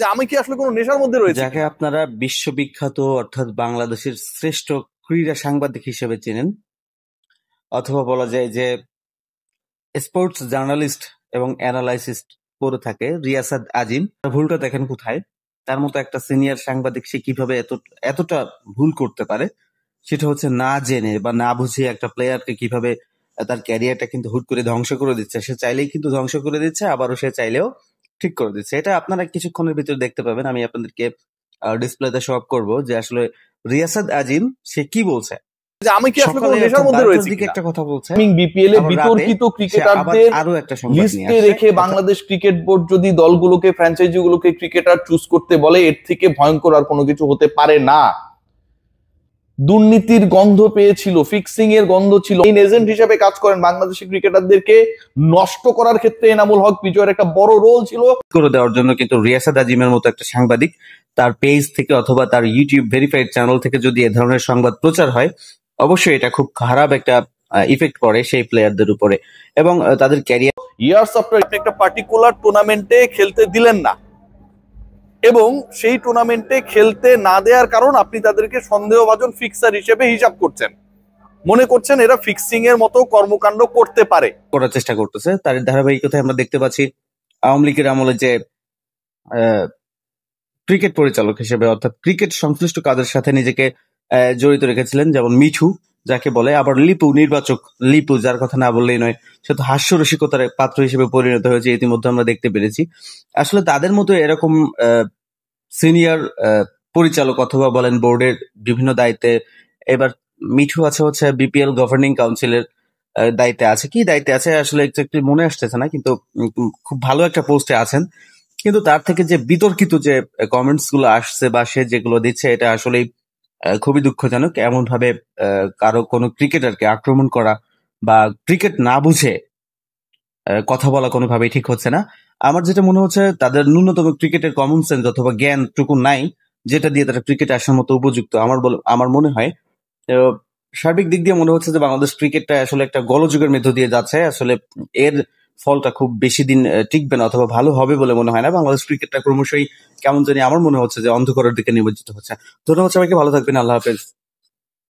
যে আমি কি আসলে কোনো নেশার মধ্যে রয়েছে যাকে কিনা। আপনারা বিশ্ববিখ্যাত অর্থাৎ বাংলাদেশের শ্রেষ্ঠ ক্রীড়া সাংবাদিক হিসেবে চেনেন, অথবা বলা যায় যে স্পোর্টস জার্নালিস্ট এবং অ্যানালাইসিস্ট করে থাকে রিয়াসাত আজিম। ভুলটা দেখেন কোথায়? তার মতো একটা সিনিয়র সাংবাদিক সে কিভাবে এতটা ভুল করতে পারে, সেটা হচ্ছে না জেনে বা না বুঝে একটা প্লেয়ারকে কিভাবে তার ক্যারিয়ারটা কিন্তু হুট করে ধ্বংস করে দিচ্ছে। সে চাইলেই কিন্তু ধ্বংস করে দিচ্ছে, আবারও সে চাইলেও ঠিক করে দিচ্ছে। এটা আপনারা কিছুক্ষণের ভিতরে দেখতে পাবেন। আমি আপনাদেরকে ডিসপ্লেতে শো আপ করবো যে আসলে রিয়াসাত আজিম সে কি বলছে। যে আমি কি আসলে কোনো সকালে নেশার অর্থাৎ মধ্যে 12টার রয়েছে দিকে কিনা। একটা কথা বলছে, বিপিএল এ আবার রাতে বিতর্কিত সে আবার ক্রিকেটারদের আরো একটা সংবাদ নিয়ে লিস্টে আসছে। রেখে বাংলাদেশ ক্রিকেট বোর্ড যদি দলগুলোকে ফ্র্যাঞ্চাইজিগুলোকে ক্রিকেটার চুজ করতে বলে, এর থেকে ভয়ঙ্কর আর কোনো কিছু হতে পারে না। দুর্নীতির গন্ধ পেয়েছিল, ফিক্সিং এর গন্ধ ছিল। এই এজেন্ট হিসেবে কাজ করেন, বাংলাদেশি ক্রিকেটারদেরকে নষ্ট করার ক্ষেত্রে এনামুল হক বিজয়ের একটা বড় রোল ছিল। করে দেওয়ার জন্য কিন্তু রিয়াসাত আজিমের মতো একটা সাংবাদিক তার পেজ থেকে অথবা তার ইউটিউব ভেরিফাইড চ্যানেল থেকে যদি এ ধরনের সংবাদ প্রচার হয়, অবশ্যই এটা খুব খারাপ একটা ইফেক্ট পড়ে সেই প্লেয়ারদের উপরে এবং তাদের ক্যারিয়ার। ইয়ার্স আফটার আপনি একটা পার্টিকুলার টুর্নামেন্টে খেলতে দিলেন না, এবং সেই টুর্নামেন্টে খেলতে না দেওয়ার কারণ আপনি তাদেরকে সন্দেহভাজন ফিক্সার হিসেবে হিসাব করছেন, মনে করছেন এরা ফিক্সিং এর মতো কর্মকাণ্ড করতে পারে। করার চেষ্টা করতেছে। তার ধারাবাহিকতায় আমরা দেখতে পাচ্ছি আওয়ামী লীগের আমলে যে ক্রিকেট পরিচালক হিসেবে অর্থাৎ ক্রিকেট সংশ্লিষ্ট কাজের সাথে নিজেকে জড়িত রেখেছিলেন, যেমন মিঠু যাকে বলে, আবার লিপু নির্বাচক লিপু যার কথা না বললেই নয়, সে তো হাস্যরসিকতার পাত্র হিসেবে পরিণত হয়েছে, ইতিমধ্যে আমরা দেখতে পেরেছি। আসলে তাদের মতো এরকম সিনিয়র পরিচালক অথবা বলেন বোর্ডের বিভিন্ন দায়িত্বে, এবার মিঠু আছে হচ্ছে বিপিএল গভর্নিং কাউন্সিলের দায়িত্বে আছে, কি দায়িত্বে আছে আসলে একটু মনে আসতেছে না, কিন্তু খুব ভালো একটা পোস্টে আছেন। কিন্তু তার থেকে যে বিতর্কিত যে কমেন্টস গুলো আসছে বা সে যেগুলো দিচ্ছে, এটা আসলে খুবই দুঃখজনক। এমন ভাবে কারো কোনো ক্রিকেটারকে আক্রমণ করা বা ক্রিকেট না বুঝে কথা বলা কোনোভাবেই ঠিক হচ্ছে না। আমার যেটা মনে হচ্ছে তাদের ন্যূনতম ক্রিকেটের কমন সেন্স অথবা জ্ঞানটুকু নাই, যেটা দিয়ে তারা ক্রিকেট আসার মতো উপযুক্ত আমার মনে হয়। তো সার্বিক দিক দিয়ে মনে হচ্ছে যে বাংলাদেশ ক্রিকেটটা আসলে একটা গোলযোগের মধ্য দিয়ে যাচ্ছে। আসলে এর ফলটা খুব বেশি দিন টিকবে না অথবা ভালো হবে বলে মনে হয় না। বাংলাদেশ ক্রিকেটটা ক্রমশই কেমন জানি আমার মনে হচ্ছে যে অন্ধকারের দিকে নিমজ্জিত হচ্ছে। ধন্যবাদ সবাইকে, ভালো থাকবেন, আল্লাহ হাফেজ।